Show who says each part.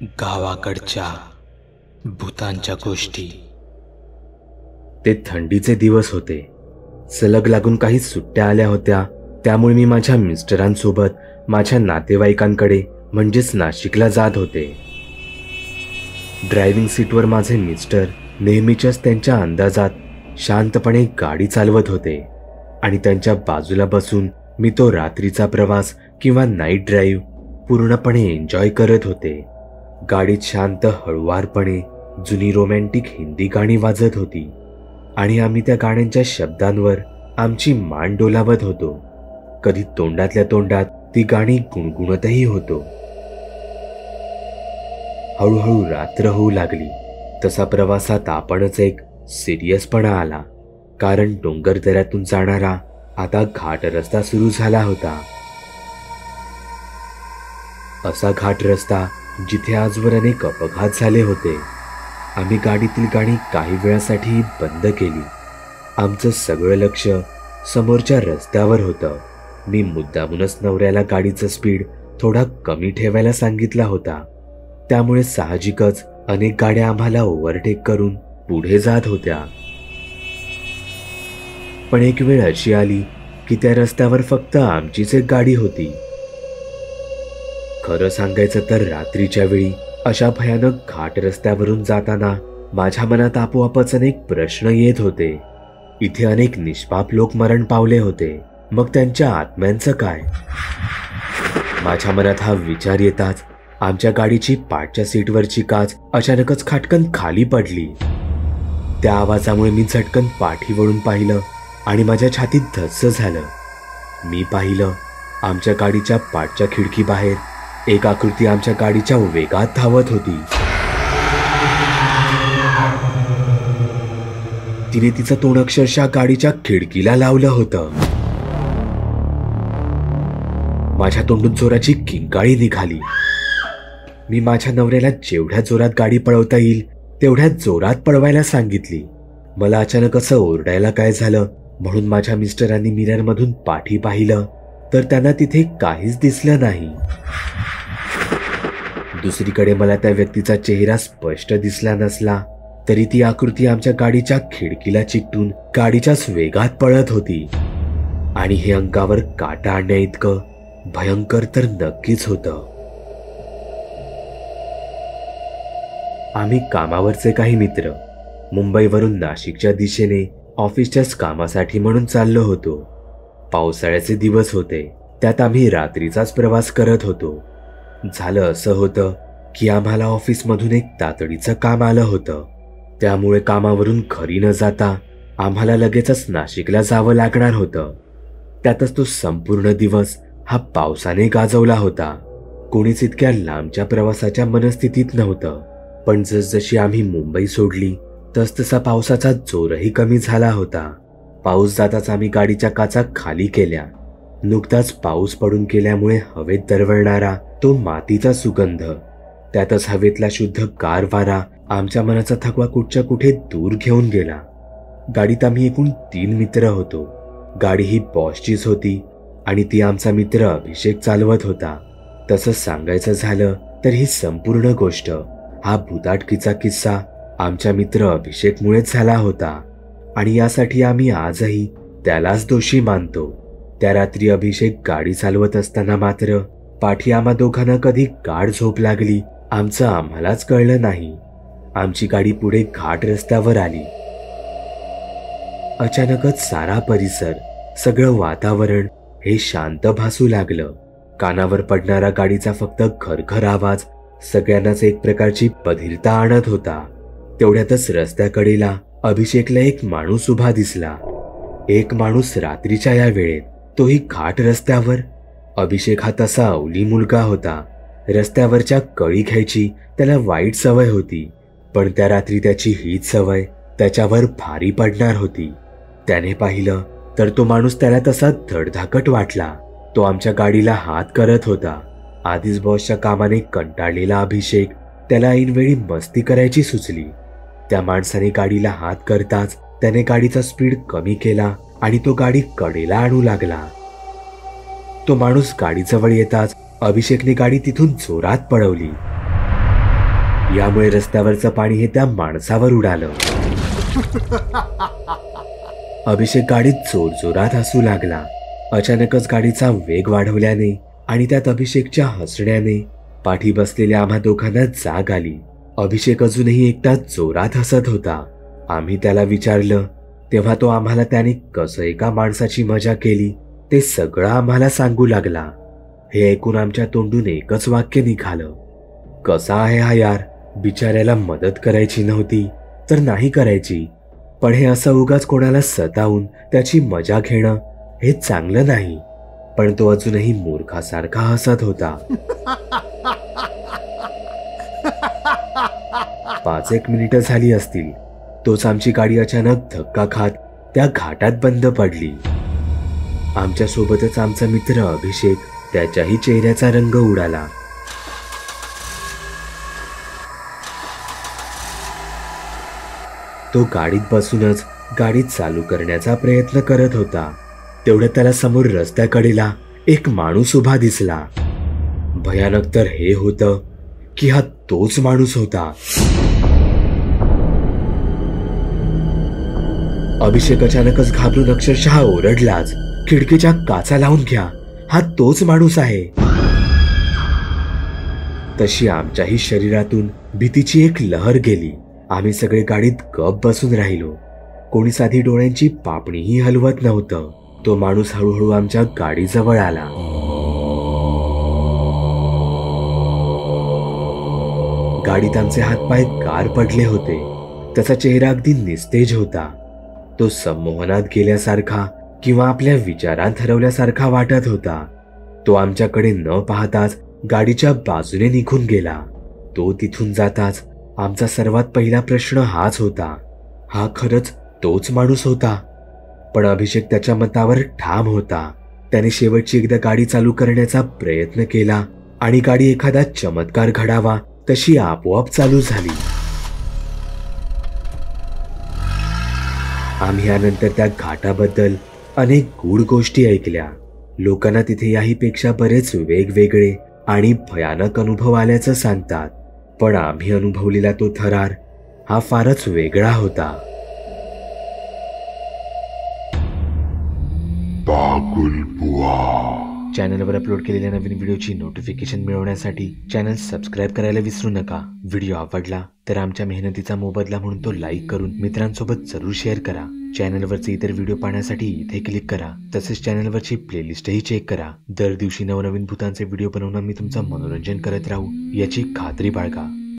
Speaker 1: गावाकडच्या भूतांच्या गोष्टी.
Speaker 2: ते थंडीचे दिवस होते. सलग लागून काही सुट्ट्या आल्या होत्या. त्यामुळे मी माझ्या मिस्टरांसोबत माझ्या नातेवाईकांकडे म्हणजेच नाशिकला जात होते. ड्रायव्हिंग सीटवर माझे मिस्टर नेहमीच्याच त्यांच्या अंदाजात शांतपणे गाडी चालवत होते आणि त्यांच्या बाजूला बसून मी तो रात्रीचा प्रवास किंवा नाईट ड्राईव्ह पूर्णपणे एन्जॉय करत होते. गाडीत शांत हळुवारपणे जुनी रोमॅन्टिक हिंदी गाणी वाजत होती आणि आम्ही त्या गाण्यांच्या शब्दांवर आमची मान डोलावत होतो. कधी तोंडातल्या तोंडात ती गाणी गुणगुणतही होतो. हळूहळू रात्र होऊ लागली. तसा प्रवासात आपणच एक सिरियसपणा आला, कारण डोंगर दऱ्यातून जाणारा आता घाट रस्ता सुरू झाला होता. असा घाट रस्ता जिथे आजवर अनेक अपघात झाले होते. आम्ही गाडीतील गाणी काही वेळासाठी बंद केली. आमचं सगळं लक्ष समोरच्या रस्त्यावर होतं. मी मुद्दामूनच नवऱ्याला गाडीचं स्पीड थोडा कमी ठेवायला सांगितला होता. त्यामुळे साहजिकच अनेक गाड्या आम्हाला ओव्हरटेक करून पुढे जात होत्या. पण एक वेळ अशी आली की त्या रस्त्यावर फक्त आमचीच एक गाडी होती. खरं सांगायचं तर रात्रीच्या वेळी अशा भयानक घाट रस्त्यावरून जाताना माझ्या मनात आपोआपच अनेक प्रश्न येत होते. इथे अनेक निष्पाप लोक मरण पावले होते, मग त्यांच्या आत्म्यांचं काय? माझ्या मनात हा विचार येताच आमच्या गाडीची पाठच्या सीटवरची काच अचानकच खाटकन खाली पडली. त्या आवाजामुळे मी झटकन पाठी वळून पाहिलं आणि माझ्या छातीत धस्स झालं. मी पाहिलं, आमच्या गाडीच्या पाठच्या खिडकीबाहेर एक आकृती आमच्या गाडीच्या वेगात धावत होती. तिने तिचं तोंड अक्षरशः गाडीच्या खिडकीला लावलं होतं. माझ्या तोंडून जोराची किंकाळी निघाली. मी माझ्या नवऱ्याला जेवढ्या जोरात गाडी पळवता येईल तेवढ्या जोरात पळवायला सांगितली. मला अचानक असं ओरडायला काय झालं म्हणून माझ्या मिस्टरांनी मिररमधून पाठी पाहिलं तर त्यांना तिथे काहीच दिसलं नाही. दुसरीकडे मला त्या व्यक्तीचा चेहरा स्पष्ट दिसला नसला तरी ती आकृती आमच्या गाडीच्या खिडकीला चिकटून गाडीच्याच वेगात पळत होती. आणि हे अंगावर काटा आणण्या इतकं भयंकर तर नक्कीच होतं. आम्ही कामावरचे काही मित्र मुंबईवरून नाशिकच्या दिशेने ऑफिसच्याच कामासाठी म्हणून चाललो होतो. पावसाळ्याचे दिवस होते. त्यात आम्ही रात्रीचाच प्रवास करत होतो. झालं असं होतं की आम्हाला ऑफिसमधून एक तातडीचं काम आलं होतं. त्यामुळे कामावरून घरी न जाता आम्हाला लगेचच नाशिकला जावं लागणार होतं. त्यातच तो संपूर्ण दिवस हा पावसाने गाजवला होता. कोणीच इतक्या लांबच्या प्रवासाच्या मनस्थितीत नव्हतं. पण जसजशी आम्ही मुंबई सोडली तसतसा पावसाचा जोरही कमी झाला होता. पाऊस जाताच आम्ही गाडीच्या काचा खाली केल्या. नुकताच पाऊस पडून गेल्यामुळे हवेत दरवळणारा तो मातीचा सुगंध, त्यातच हवेतला शुद्ध गार वारा आमच्या मनाचा थकवा कुठच्या कुठे दूर घेऊन गेला. गाडीत आम्ही एकूण 3 मित्र होतो. गाडी ही बॉसचीच होती आणि ती आमचा मित्र अभिषेक चालवत होता. तसं सांगायचं झालं तर ही संपूर्ण गोष्ट, हा भूताटकीचा किस्सा आमच्या मित्र अभिषेकमुळेच झाला होता आणि यासाठी आम्ही आजही त्यालाच दोषी मानतो. त्या रात्री अभिषेक गाडी चालवत असताना मात्र पाठी आम्हा दोघांना कधी गाढ झोप लागली आमचं आम्हालाच कळलं नाही. आमची गाडी पुढे घाट रस्त्यावर आली. अचानकच सारा परिसर, सगळं वातावरण हे शांत भासू लागलं. कानावर पडणारा गाडीचा फक्त खरखर आवाज सगळ्यांनाच एक प्रकारची बधिरता आणत होता. तेवढ्यातच रस्त्याकडेला अभिषेकला एक माणूस उभा दिसला. एक माणूस रात्रीच्या या वेळेत, तोही घाट रस्त्यावर. अभिषेक हा तसा अवली मुलगा होता. रस्त्यावरच्या कळी घ्यायची त्याला वाईट सवय होती, पण त्या रात्री त्याची हीच सवय त्याच्यावर भारी पडणार होती. त्याने पाहिलं तर तो माणूस त्याला तसा धडधाकट वाटला. तो आमच्या गाडीला हात करत होता. आधीच बॉसच्या कामाने कंटाळलेला अभिषेक त्याला ऐनवेळी मस्ती करायची सुचली. त्या माणसाने गाडीला हात करताच त्याने गाडीचा स्पीड कमी केला आणि तो गाडी कडेला आणू लागला. तो माणूस गाडीजवळ येताच अभिषेकने गाडी तिथून जोरात पळवली. यामुळे रस्त्यावरचं पाणी हे त्या माणसावर उडालं. अभिषेक गाडीत जोरजोरात हसू लागला. अचानकच गाडीचा वेग वाढवल्याने आणि त्यात अभिषेकच्या हसण्याने पाठी बसलेल्या आम्हा दोघांना जाग आली. अभिषेक अजूनही एकटा जोरात हसत होता. आम्ही त्याला विचारलं तेव्हा तो आम्हाला त्याने कसं एका माणसाची मजा केली ते सगळं आम्हाला सांगू लागला. हे ऐकून आमच्या तोंडून एकच वाक्य निघालं, कसा आहे हा यार, बिचाऱ्याला मदत करायची नव्हती तर नाही करायची, पण हे असं उगाच कोणाला सतावून त्याची मजा घेणं हे चांगलं नाही. पण तो अजूनही मूर्खासारखा हसत होता. 5-1 मिनिटं झाली असतील. तोच आमची गाडी अचानक धक्का खात त्या घाटात बंद पडली. आमच्या सोबतच आमचा मित्र अभिषेक, त्याच्याही चेहऱ्याचा रंग उडाला. तो गाडीत बसूनच गाडी चालू करण्याचा प्रयत्न करत होता. तेवढ्यात त्याला समोर रस्त्याकडेला एक माणूस उभा दिसला. भयानक तर हे होतं की हा तोच माणूस होता. अभिषेक अचानकच घाबरून अक्षरशः ओरडलाच, खिडकीच्या काचा लावून घ्या, हा तोच माणूस आहे. तशी आमच्याही शरीरातून भीतीची एक लहर गेली. आम्ही सगळे गाडीत गप बसून राहिलो. कोणी साधी डोळ्यांची पापणीही हलवत नव्हतं. तो माणूस हळूहळू आमच्या गाडीजवळ आला. गाडीत आमचे हातपाय गार पडले होते. त्याचा चेहरा अगदी निस्तेज होता. तो संमोहनात गेल्यासारखा किंवा आपल्या विचारात हरवल्यासारखा वाटत होता. तो आमच्याकडे न पाहताच गाडीच्या बाजूने निघून गेला. तो तिथून जाताच आमचा सर्वात पहिला प्रश्न हाच होता, हा खरंच तोच माणूस होता? पण अभिषेक त्याच्या मतावर ठाम होता. त्याने शेवटची एकदा गाडी चालू करण्याचा प्रयत्न केला आणि गाडी एखादा चमत्कार घडावा तशी आपोआप चालू झाली. आम्ही यानंतर त्या घाटाबद्दल अनेक गूढ गोष्टी ऐकल्या. लोकांना तिथे याहीपेक्षा बरेच वेगवेगळे आणि भयानक अनुभव आल्याचं सांगतात. पण आम्ही अनुभवलेला तो थरार हा फारच वेगळा होता. चॅनलवर अपलोड केलेल्या नवीन व्हिडिओची नोटिफिकेशन मिळवण्यासाठी चॅनल सबस्क्राईब करायला विसरू नका. व्हिडिओ आवडला तर आमच्या मेहनतीचा मोबदला म्हणून तो लाईक करून मित्रांसोबत जरूर शेअर करा. चॅनलवरचे इतर व्हिडिओ पाहण्यासाठी इथे क्लिक करा. तसेच चॅनलवरची प्लेलिस्टही चेक करा. दर दिवशी नवनवीन भूतांचे व्हिडिओ बनवून मी तुमचं मनोरंजन करत राहू याची खात्री बाळगा.